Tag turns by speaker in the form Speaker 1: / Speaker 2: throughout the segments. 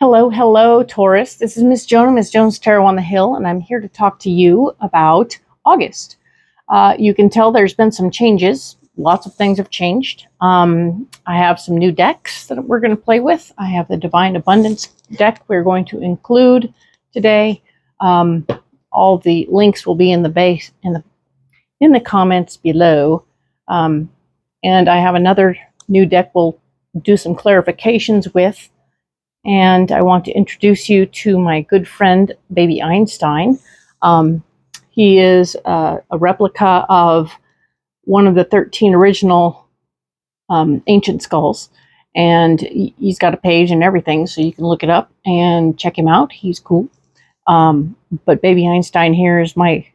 Speaker 1: Hello, hello, Taurus. This is Miss Joan, Miss Joan's Tarot on the Hill, and I'm here to talk to you about August. You can tell there's been some changes. Lots of things have changed. I have some new decks that we're going to play with. I have the Devine Abundance deck we're going to include today. All the links will be in the base in the comments below. And I have another new deck we'll do some clarifications with. And I want to introduce you to my good friend, Baby Einstein. He is a replica of one of the 13 original ancient skulls. And he's got a page and everything, so you can look it up and check him out. He's cool. But Baby Einstein here is my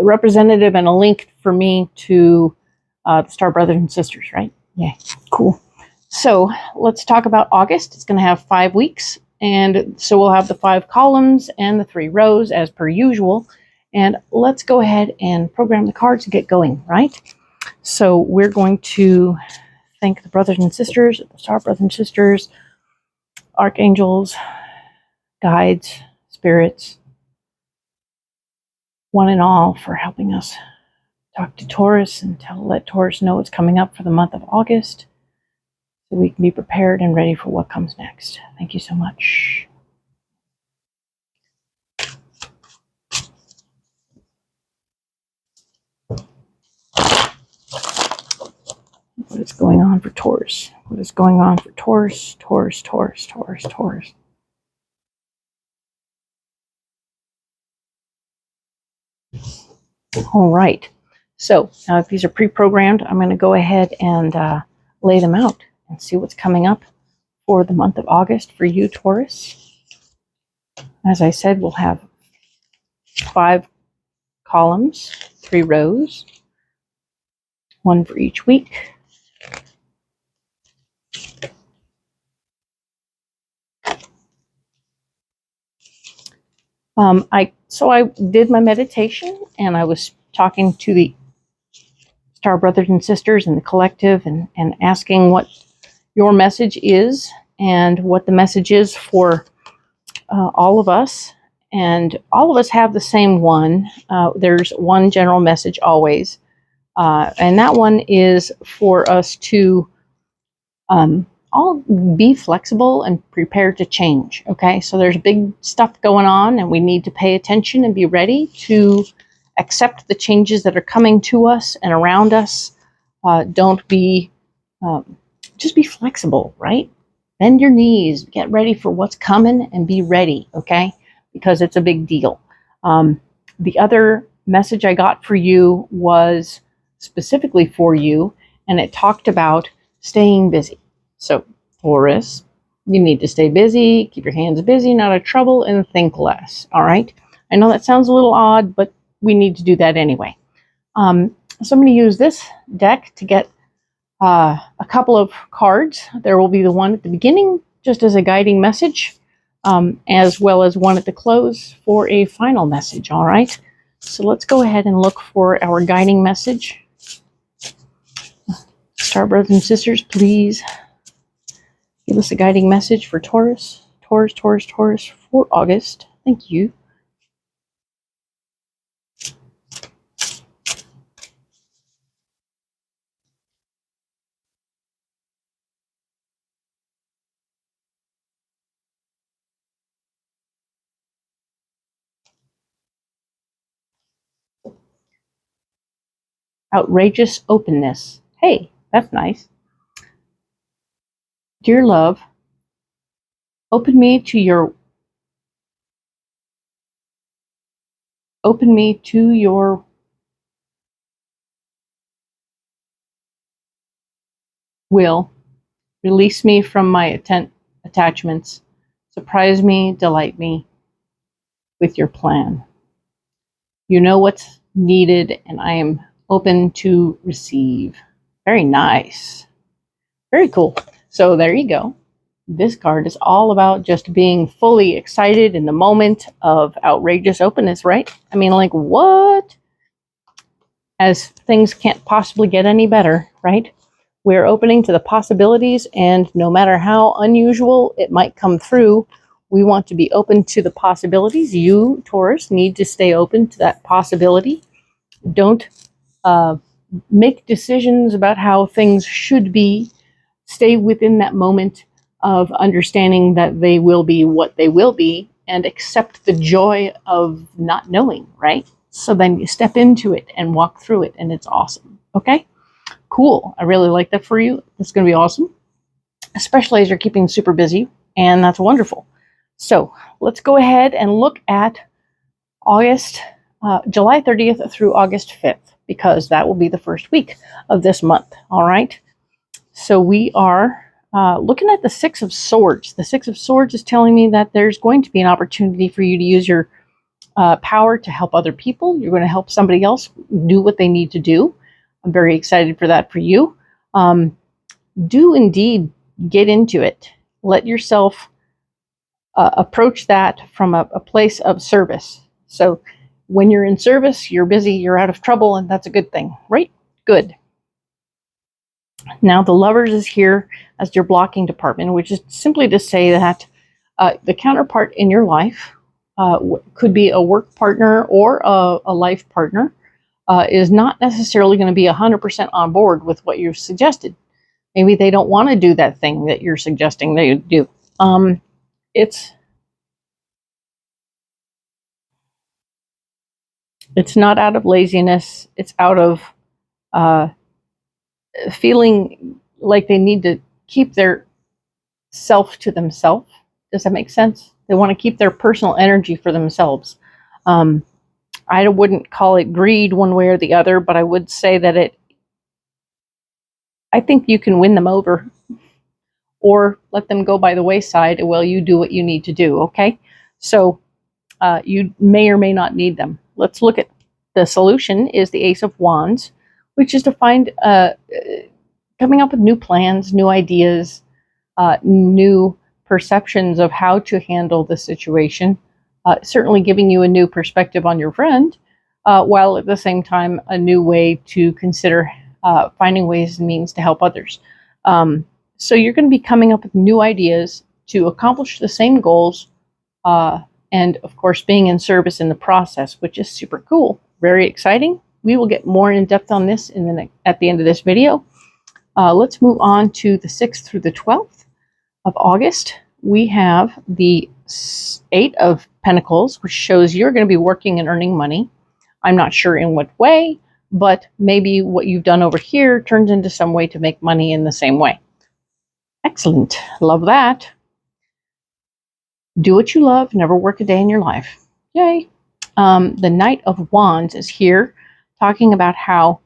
Speaker 1: representative and a link for me to the Star Brothers and Sisters, right? Yeah, cool. So let's talk about August. It's going to have 5 weeks, and so we'll have the 5 columns and the 3 rows as per usual. And let's go ahead and program the cards and get going, right? So we're going to thank the brothers and sisters, the Star Brothers and Sisters, archangels, guides, spirits, one and all, for helping us talk to Taurus and let Taurus know what's coming up for the month of August, so we can be prepared and ready for what comes next. Thank you so much. What is going on for Taurus? What is going on for Taurus? Taurus, Taurus, Taurus, Taurus. All right. So now if these are pre-programmed, I'm going to go ahead and lay them out and see what's coming up for the month of August for you, Taurus. As I said, we'll have 5 columns, 3 rows, 1 for each week. I did my meditation, and I was talking to the Star Brothers and Sisters and the collective and asking what your message is and what the message is for all of us. And all of us have the same one. There's one general message always. And that one is for us to all be flexible and prepared to change. Okay, so there's big stuff going on, and we need to pay attention and be ready to accept the changes that are coming to us and around us. Don't be, just be flexible, right? Bend your knees, get ready for what's coming, and be ready, okay? Because it's a big deal. The other message I got for you was specifically for you, and it talked about staying busy. So, Taurus, you need to stay busy, keep your hands busy, not out of trouble, and think less, all right? I know that sounds a little odd, but we need to do that anyway. So I'm going to use this deck to get a couple of cards. There will be the one at the beginning, just as a guiding message, as well as one at the close for a final message, all right? So let's go ahead and look for our guiding message. Star Brothers and Sisters, please give us a guiding message for Taurus. Taurus, Taurus, Taurus for August. Thank you. Outrageous openness. Hey, that's nice. Dear love, open me to your will. Release me from my attachments. Surprise me, delight me with your plan. You know what's needed, and I am open to receive. Very nice. Very cool. So there you go. This card is all about just being fully excited in the moment of outrageous openness, right? I mean, like, what? As things can't possibly get any better, right? We're opening to the possibilities, and no matter how unusual it might come through, we want to be open to the possibilities. You, Taurus, need to stay open to that possibility. Don't make decisions about how things should be. Stay within that moment of understanding that they will be what they will be, and accept the joy of not knowing, right? So then you step into it and walk through it, and it's awesome. Okay? Cool. I really like that for you. It's going to be awesome, especially as you're keeping super busy, and that's wonderful. So let's go ahead and look at July 30th through August 5th, because that will be the first week of this month. All right. So we are looking at the Six of Swords. The Six of Swords is telling me that there's going to be an opportunity for you to use your power to help other people. You're going to help somebody else do what they need to do. I'm very excited for that for you. Do indeed get into it. Let yourself approach that from a place of service. So when you're in service, you're busy, you're out of trouble, and that's a good thing, right? Good. Now the Lovers is here as your blocking department, which is simply to say that the counterpart in your life could be a work partner or a life partner, is not necessarily going to be 100% on board with what you've suggested. Maybe they don't want to do that thing that you're suggesting they do. It's not out of laziness. It's out of feeling like they need to keep their self to themselves. Does that make sense? They want to keep their personal energy for themselves. I wouldn't call it greed one way or the other, but I would say that I think you can win them over or let them go by the wayside while you do what you need to do, okay? So you may or may not need them. Let's look at the solution is the Ace of Wands, which is to find coming up with new plans, new ideas, new perceptions of how to handle the situation. Certainly giving you a new perspective on your friend, while at the same time a new way to consider finding ways and means to help others. So you're going to be coming up with new ideas to accomplish the same goals, and of course being in service in the process, which is super cool, very exciting. We will get more in depth on this at the end of this video. Let's move on to the 6th through the 12th of August. We have the Eight of Pentacles, which shows you're going to be working and earning money. I'm not sure in what way, but maybe what you've done over here turns into some way to make money in the same way. Excellent. Love that. Do what you love. Never work a day in your life. Yay. The Knight of Wands is here talking about how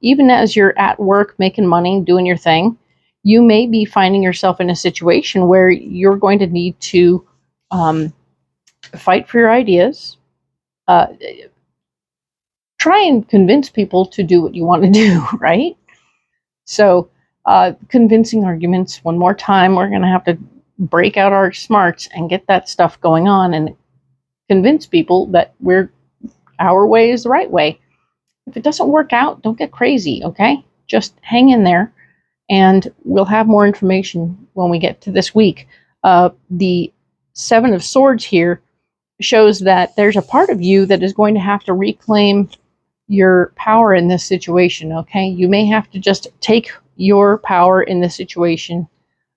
Speaker 1: even as you're at work, making money, doing your thing, you may be finding yourself in a situation where you're going to need to fight for your ideas, try and convince people to do what you want to do, right? So convincing arguments, one more time, we're going to have to break out our smarts and get that stuff going on and convince people that our way is the right way. If it doesn't work out, don't get crazy, okay? Just hang in there, and we'll have more information when we get to this week. The Seven of Swords here shows that there's a part of you that is going to have to reclaim your power in this situation, okay? You may have to just take your power in this situation.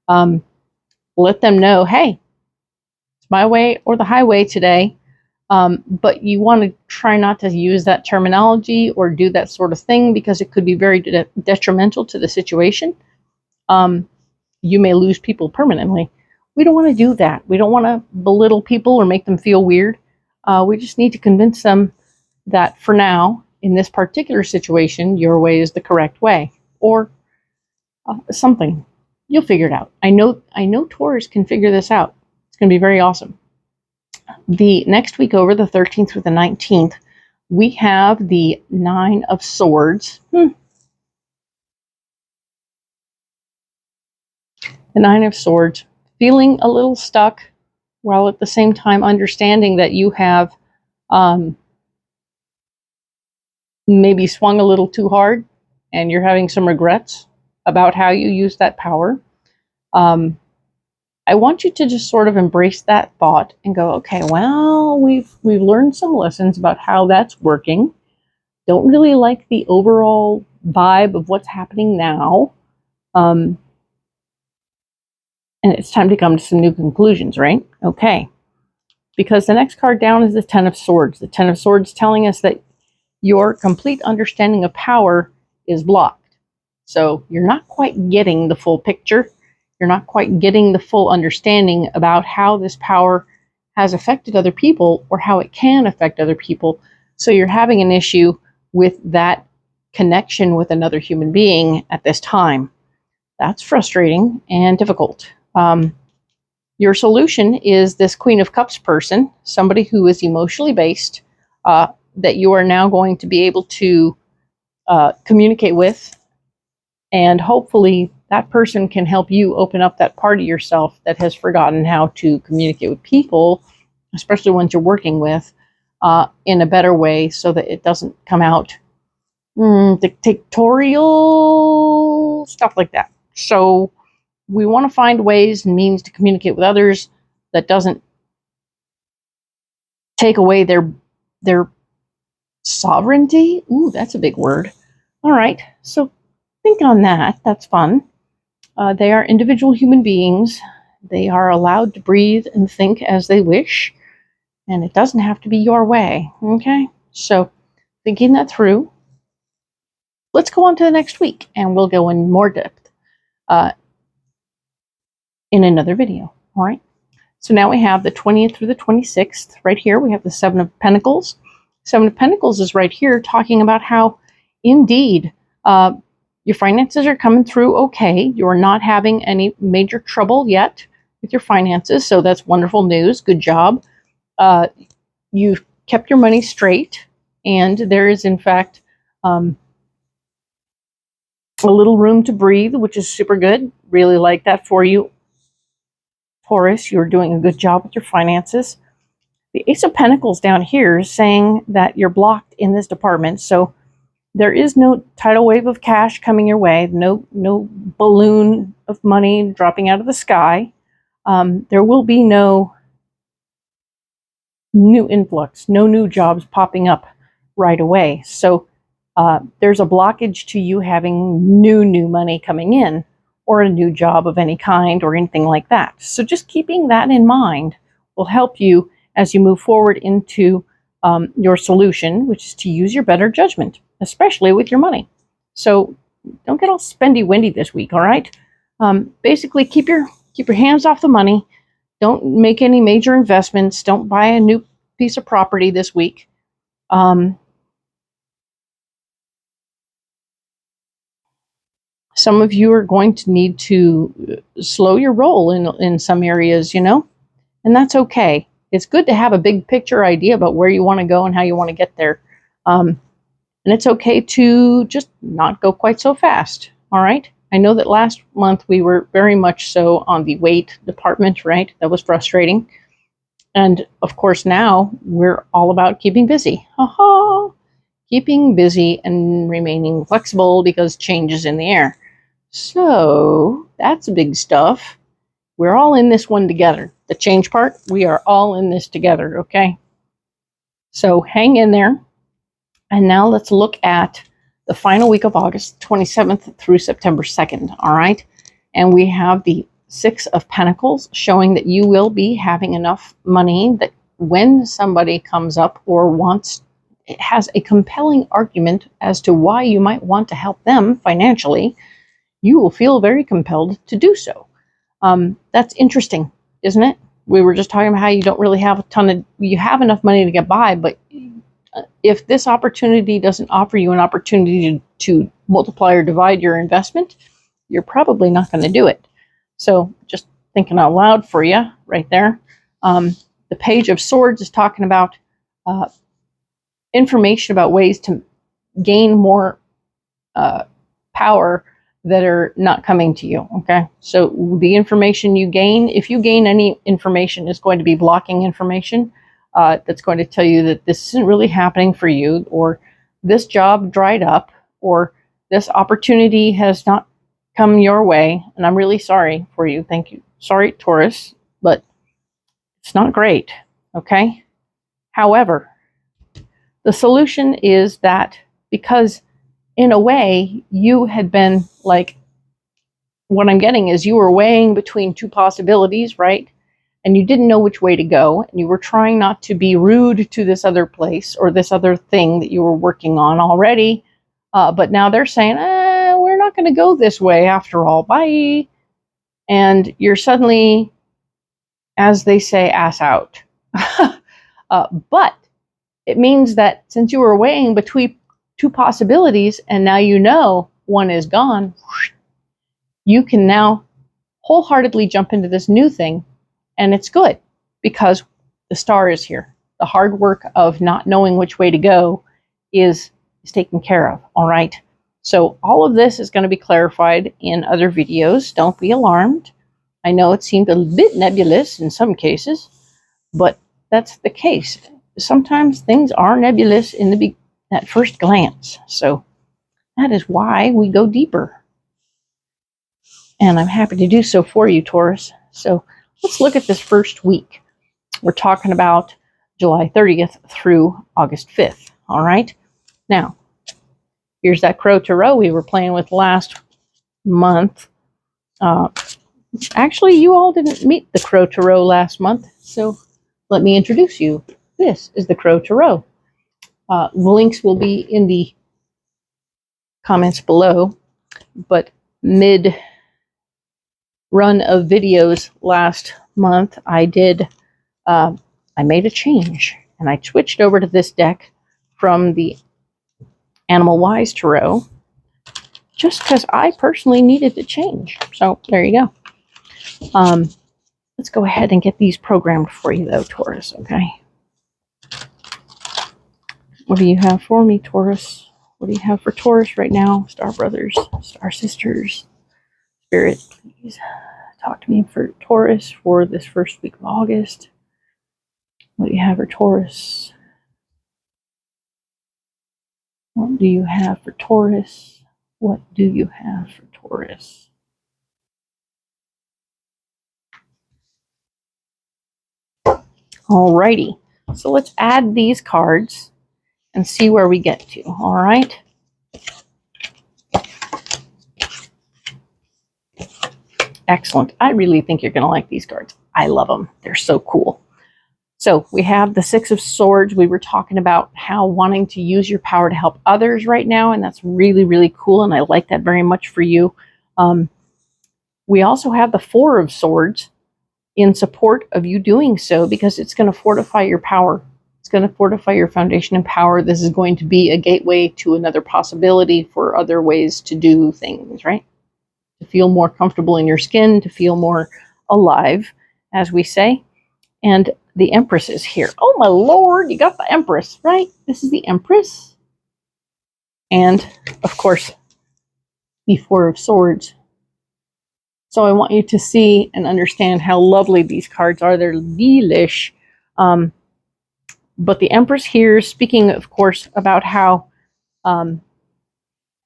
Speaker 1: Let them know, hey, it's my way or the highway today. But you want to try not to use that terminology or do that sort of thing because it could be very detrimental to the situation. You may lose people permanently. We don't want to do that. We don't want to belittle people or make them feel weird. We just need to convince them that for now, in this particular situation, your way is the correct way, or something. You'll figure it out. I know Taurus can figure this out. It's going to be very awesome. The next week over, the 13th through the 19th, we have the Nine of Swords. The Nine of Swords, feeling a little stuck, while at the same time understanding that you have maybe swung a little too hard and you're having some regrets. about how you use that power. I want you to just sort of embrace that thought and go, okay, well, we've learned some lessons about how that's working. Don't really like the overall vibe of what's happening now. And it's time to come to some new conclusions, right? Okay. Because the next card down is the Ten of Swords. The Ten of Swords telling us that your complete understanding of power is blocked. So you're not quite getting the full picture. You're not quite getting the full understanding about how this power has affected other people or how it can affect other people. So you're having an issue with that connection with another human being at this time. That's frustrating and difficult. Your solution is this Queen of Cups person, somebody who is emotionally based, that you are now going to be able to communicate with, and hopefully that person can help you open up that part of yourself that has forgotten how to communicate with people, especially ones you're working with, in a better way so that it doesn't come out dictatorial, stuff like that. So we want to find ways and means to communicate with others that doesn't take away their sovereignty. Ooh, that's a big word. All right, so think on that. That's fun. They are individual human beings. They are allowed to breathe and think as they wish, and it doesn't have to be your way. Okay, so thinking that through, let's go on to the next week, and we'll go in more depth in another video. All right. So now we have the 20th through the 26th. Right here, we have the Seven of Pentacles. Seven of Pentacles is right here talking about how, indeed, your finances are coming through okay. You're not having any major trouble yet with your finances, so that's wonderful news. Good job. You've kept your money straight, and there is, in fact, a little room to breathe, which is super good. Really like that for you, Taurus. You're doing a good job with your finances. The Ace of Pentacles down here is saying that you're blocked in this department, so there is no tidal wave of cash coming your way, no balloon of money dropping out of the sky. There will be no new influx, no new jobs popping up right away. So there's a blockage to you having new money coming in, or a new job of any kind or anything like that. So just keeping that in mind will help you as you move forward into your solution, which is to use your better judgment, especially with your money. So don't get all spendy-windy this week, all right? Basically, keep your hands off the money. Don't make any major investments. Don't buy a new piece of property this week. Some of you are going to need to slow your roll in some areas, you know, and that's okay. It's good to have a big picture idea about where you want to go and how you want to get there. And it's okay to just not go quite so fast, all right? I know that last month we were very much so on the wait department, right? That was frustrating. And of course now we're all about keeping busy. Keeping busy and remaining flexible because change is in the air. So that's big stuff. We're all in this one together. The change part, we are all in this together, okay? So hang in there. And now let's look at the final week of August, 27th through September 2nd, all right? And we have the Six of Pentacles showing that you will be having enough money that when somebody comes up or it has a compelling argument as to why you might want to help them financially, you will feel very compelled to do so. That's interesting, isn't it? We were just talking about how you don't really have you have enough money to get by, but if this opportunity doesn't offer you an opportunity to multiply or divide your investment, you're probably not going to do it. So just thinking out loud for you right there. The Page of Swords is talking about information about ways to gain more power that are not coming to you, okay? So the information you gain, if you gain any information, is going to be blocking information that's going to tell you that this isn't really happening for you, or this job dried up, or this opportunity has not come your way, and I'm really sorry for you. Thank you. Sorry, Taurus, but it's not great, okay? However, the solution is that because in a way you had been like, what I'm getting is you were weighing between two possibilities, right? And you didn't know which way to go, and you were trying not to be rude to this other place or this other thing that you were working on already. But now they're saying, we're not going to go this way after all. Bye. And you're suddenly, as they say, ass out. But it means that since you were weighing between two possibilities and now you know one is gone, you can now wholeheartedly jump into this new thing. And it's good because the star is here. The hard work of not knowing which way to go is taken care of. All right. So all of this is going to be clarified in other videos. Don't be alarmed. I know it seemed a bit nebulous in some cases, but that's the case. Sometimes things are nebulous in that first glance. So that is why we go deeper. And I'm happy to do so for you, Taurus. So let's look at this first week. We're talking about July 30th through August 5th. All right. Now, here's that Crow Tarot we were playing with last month. Actually, you all didn't meet the Crow Tarot last month, so let me introduce you. This is the Crow Tarot. The links will be in the comments below, but mid-run of videos last month, I made a change, and I switched over to this deck from the Animal Wise Tarot, just because I personally needed to change. So there you go. Let's go ahead and get these programmed for you, though, Taurus, okay? What do you have for me, Taurus? What do you have for Taurus right now? Star Brothers, Star Sisters, Spirit, please talk to me for Taurus for this first week of August. What do you have for Taurus? What do you have for Taurus? What do you have for Taurus? Alrighty, so let's add these cards and see where we get to, all right? Excellent. I really think you're going to like these cards. I love them. They're so cool. So we have the Six of Swords. We were talking about how wanting to use your power to help others right now, and that's really, really cool, and I like that very much for you. We also have the Four of Swords in support of you doing so because it's going to fortify your power. It's going to fortify your foundation and power. This is going to be a gateway to another possibility for other ways to do things, right? To feel more comfortable in your skin, to feel more alive, as we say. And the Empress is here. Oh, my Lord, you got the Empress, right? This is the Empress. And, of course, the Four of Swords. So I want you to see and understand how lovely these cards are. They're delish. But the Empress here is speaking, of course, about how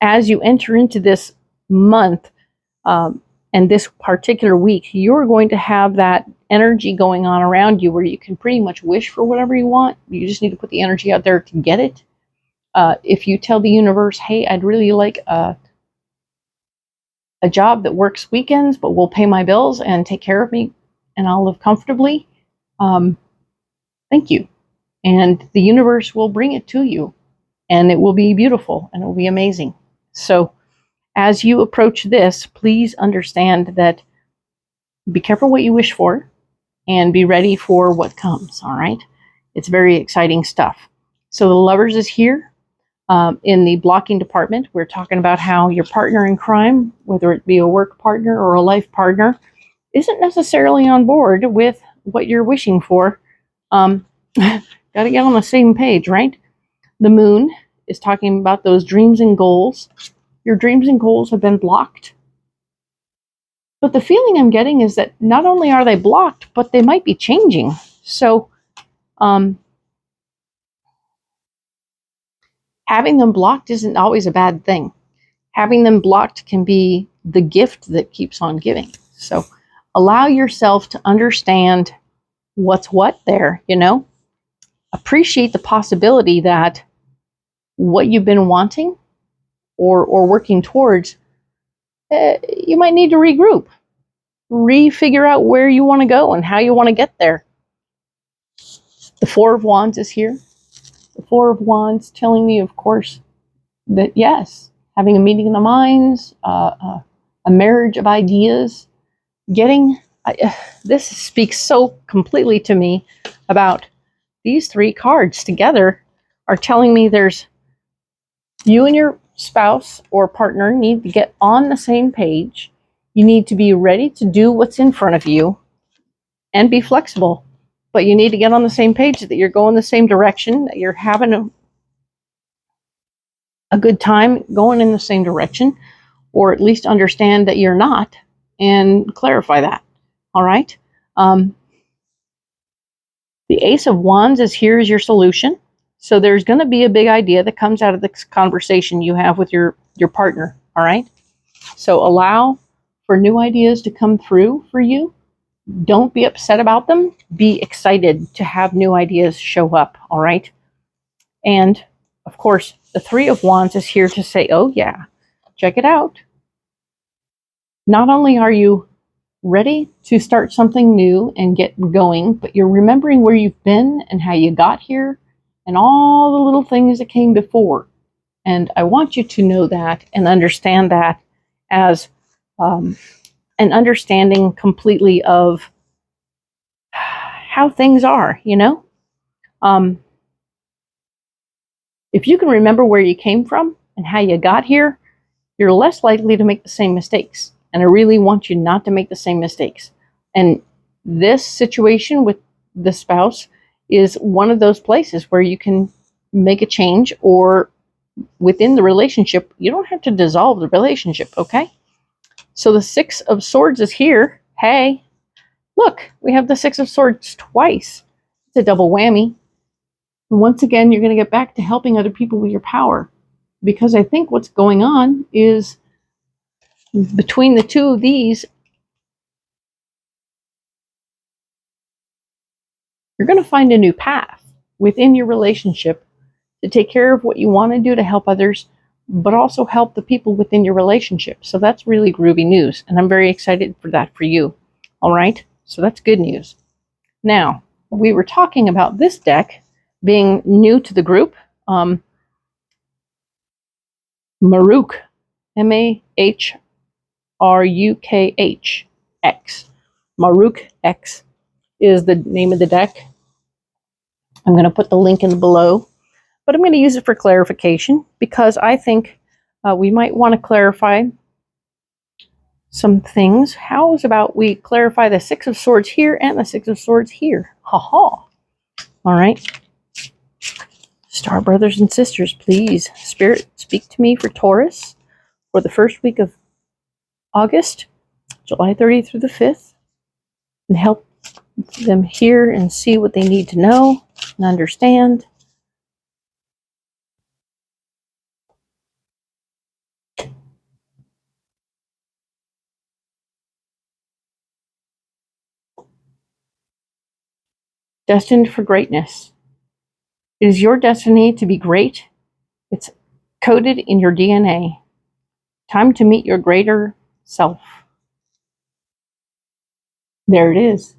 Speaker 1: as you enter into this month and this particular week, you're going to have that energy going on around you where you can pretty much wish for whatever you want. You just need to put the energy out there to get it. If you tell the universe, hey, I'd really like a job that works weekends, but will pay my bills and take care of me, and I'll live comfortably, thank you. And the universe will bring it to you, and it will be beautiful, and it will be amazing. So as you approach this, please understand that be careful what you wish for, and be ready for what comes, all right? It's very exciting stuff. So the Lovers is here. In the blocking department, we're talking about how your partner in crime, whether it be a work partner or a life partner, isn't necessarily on board with what you're wishing for. Got to get on the same page, right? The Moon is talking about those dreams and goals. Your dreams and goals have been blocked. But the feeling I'm getting is that not only are they blocked, but they might be changing. So, having them blocked isn't always a bad thing. Having them blocked can be the gift that keeps on giving. So allow yourself to understand what's what there, you know? Appreciate the possibility that what you've been wanting or working towards, you might need to regroup, refigure out where you want to go and how you want to get there. The Four of Wands is here. The Four of Wands telling me, of course, that yes, having a meeting of the minds, a marriage of ideas, this speaks so completely to me about these three cards together are telling me there's you and your spouse or partner need to get on the same page. You need to be ready to do what's in front of you and be flexible. But you need to get on the same page, that you're going the same direction, that you're having a good time going in the same direction, or at least understand that you're not and clarify that. All right? The Ace of Wands is here as your solution. So there's going to be a big idea that comes out of this conversation you have with your partner, all right? So allow for new ideas to come through for you. Don't be upset about them. Be excited to have new ideas show up, all right? And, of course, the Three of Wands is here to say, oh, yeah, check it out. Not only are you ready to start something new and get going, but you're remembering where you've been and how you got here, and all the little things that came before. And I want you to know that and understand that as an understanding completely of how things are, you know? If you can remember where you came from and how you got here, you're less likely to make the same mistakes. And I really want you not to make the same mistakes. And this situation with the spouse is one of those places where you can make a change, or within the relationship, you don't have to dissolve the relationship, okay? So the Six of Swords is here. Hey, look, we have the Six of Swords twice. It's a double whammy. And once again, you're going to get back to helping other people with your power. Because I think what's going on is between the two of these, you're going to find a new path within your relationship to take care of what you want to do to help others, but also help the people within your relationship. So that's really groovy news, and I'm very excited for that for you. All right, so that's good news. Now, we were talking about this deck being new to the group. MAHRUKH, MAHRUKH, X. MAHRUKH X is the name of the deck. I'm going to put the link in below, but I'm going to use it for clarification because I think we might want to clarify some things. How is about we clarify the Six of Swords here and the Six of Swords here? Ha ha. All right. Star brothers and sisters, please, Spirit, speak to me for Taurus for the first week of August, July 30th through the 5th, and help them hear and see what they need to know and understand. Destined for greatness. It is your destiny to be great. It's coded in your DNA. Time to meet your greater self. There it is.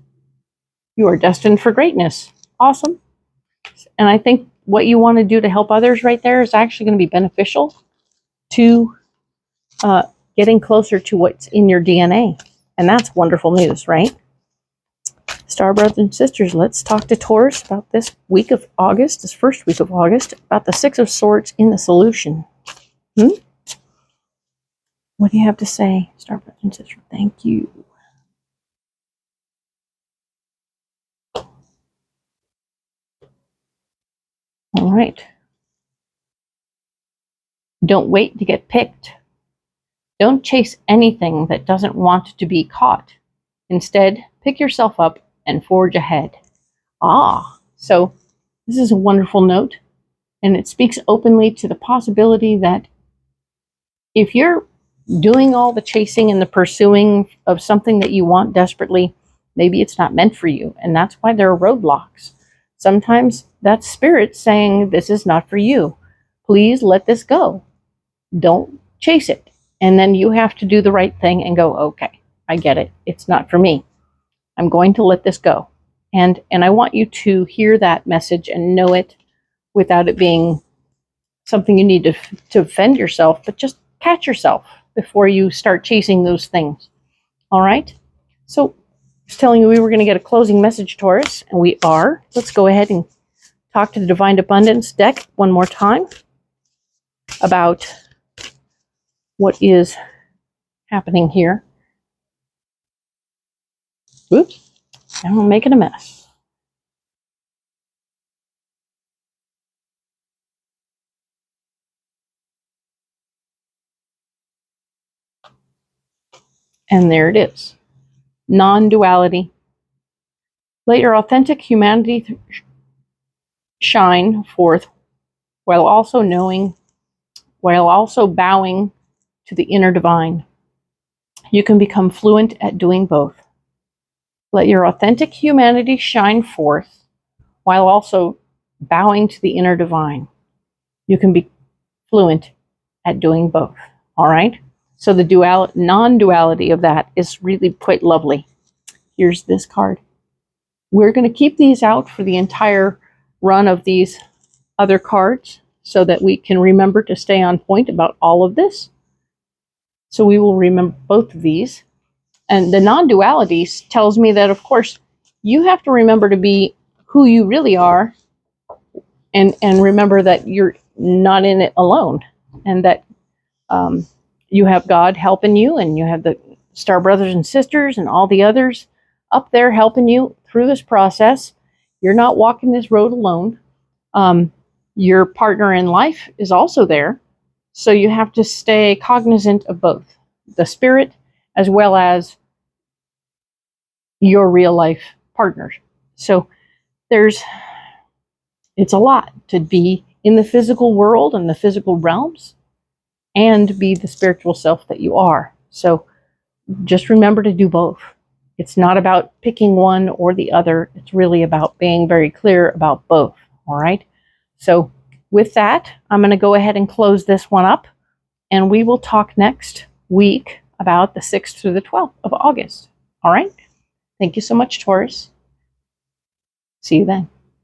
Speaker 1: You are destined for greatness. Awesome. And I think what you want to do to help others right there is actually going to be beneficial to getting closer to what's in your DNA. And that's wonderful news, right? Star brothers and sisters, let's talk to Taurus about this week of August, this first week of August, about the Six of Swords in the solution. What do you have to say, Star brothers and sisters? Thank you. All right. Don't wait to get picked. Don't chase anything that doesn't want to be caught. Instead, pick yourself up and forge ahead. So this is a wonderful note, and it speaks openly to the possibility that if you're doing all the chasing and the pursuing of something that you want desperately, maybe it's not meant for you. And that's why there are roadblocks. Sometimes that's spirit saying, this is not for you. Please let this go. Don't chase it. And then you have to do the right thing and go, okay, I get it. It's not for me. I'm going to let this go. And I want you to hear that message and know it without it being something you need to defend yourself, but just catch yourself before you start chasing those things. All right? So I was telling you we were going to get a closing message, Taurus, and we are. Let's go ahead and talk to the Divine Abundance deck one more time about what is happening here. Oops, I'm making a mess. And there it is. Non-duality. Let your authentic humanity shine forth while also bowing to the inner divine. You can become fluent at doing both. Let your authentic humanity shine forth while also bowing to the inner divine. You can be fluent at doing both. All right? So the non-duality of that is really quite lovely. Here's this card. We're going to keep these out for the entire run of these other cards so that we can remember to stay on point about all of this. So we will remember both of these. And the non-duality tells me that, of course, you have to remember to be who you really are and remember that you're not in it alone and that you have God helping you and you have the star brothers and sisters and all the others up there helping you through this process. You're not walking this road alone. Your partner in life is also there. So you have to stay cognizant of both the spirit as well as your real life partners. So it's a lot to be in the physical world and the physical realms and be the spiritual self that you are. So just remember to do both. It's not about picking one or the other. It's really about being very clear about both. All right. So with that, I'm going to go ahead and close this one up, and we will talk next week about the 6th through the 12th of August. All right. Thank you so much, Taurus. See you then.